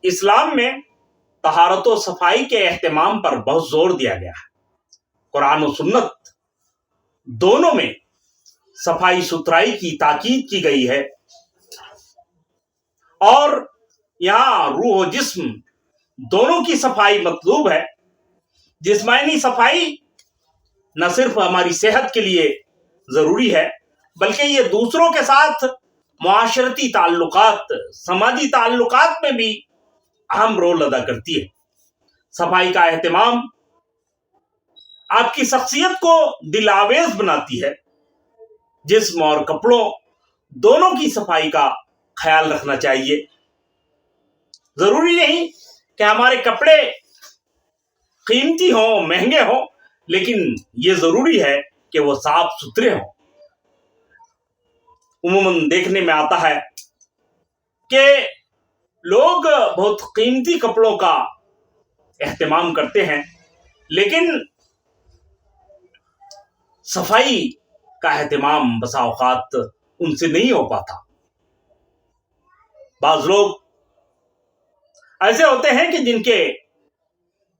اسلام میں طہارت و صفائی کے اہتمام پر بہت زور دیا گیا ہے۔ قرآن و سنت دونوں میں صفائی ستھرائی کی تاکید کی گئی ہے، اور یہاں روح و جسم دونوں کی صفائی مطلوب ہے۔ جسمانی صفائی نہ صرف ہماری صحت کے لیے ضروری ہے، بلکہ یہ دوسروں کے ساتھ معاشرتی تعلقات، سماجی تعلقات میں بھی اہم رول ادا کرتی ہے۔ صفائی کا اہتمام آپ کی شخصیت کو دل آویز بناتی ہے۔ جسم اور کپڑوں دونوں کی صفائی کا خیال رکھنا چاہیے۔ ضروری نہیں کہ ہمارے کپڑے قیمتی ہوں، مہنگے ہوں، لیکن یہ ضروری ہے کہ وہ صاف ستھرے ہوں۔ عموماً دیکھنے میں آتا ہے کہ لوگ بہت قیمتی کپڑوں کا اہتمام کرتے ہیں، لیکن صفائی کا اہتمام بسا اوقات ان سے نہیں ہو پاتا۔ بعض لوگ ایسے ہوتے ہیں کہ جن کے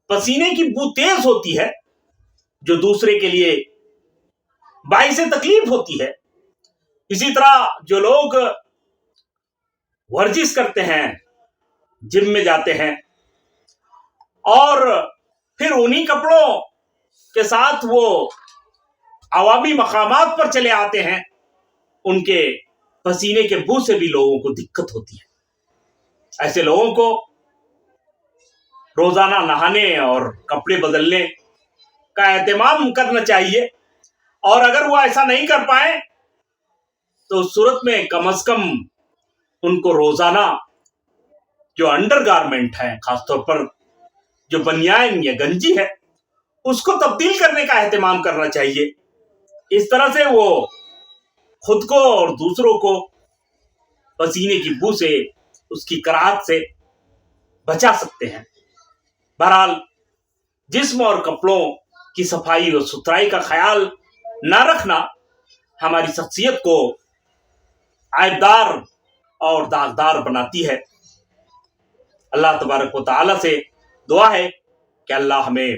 پسینے کی بو تیز ہوتی ہے، جو دوسرے کے لیے باعث تکلیف ہوتی ہے۔ اسی طرح جو لوگ ورزش کرتے ہیں، جم میں جاتے ہیں، اور پھر انہی کپڑوں کے ساتھ وہ عوامی مقامات پر چلے آتے ہیں، ان کے پسینے کے بو سے بھی لوگوں کو دقت ہوتی ہے۔ ایسے لوگوں کو روزانہ نہانے اور کپڑے بدلنے کا اہتمام کرنا چاہیے، اور اگر وہ ایسا نہیں کر پائیں تو اس صورت میں کم از کم ان کو روزانہ جو انڈر گارمنٹ ہے، خاص طور پر جو بنیان یا گنجی ہے، اس کو تبدیل کرنے کا اہتمام کرنا چاہیے۔ اس طرح سے وہ خود کو اور دوسروں کو پسینے کی بو سے، اس کی کراہت سے بچا سکتے ہیں۔ بہرحال جسم اور کپڑوں کی صفائی اور ستھرائی کا خیال نہ رکھنا ہماری شخصیت کو عیبدار اور داغدار بناتی ہے۔ اللہ تبارک و تعالی سے دعا ہے کہ اللہ ہمیں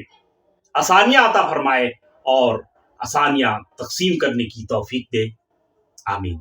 آسانیاں عطا فرمائے اور آسانیاں تقسیم کرنے کی توفیق دے۔ آمین۔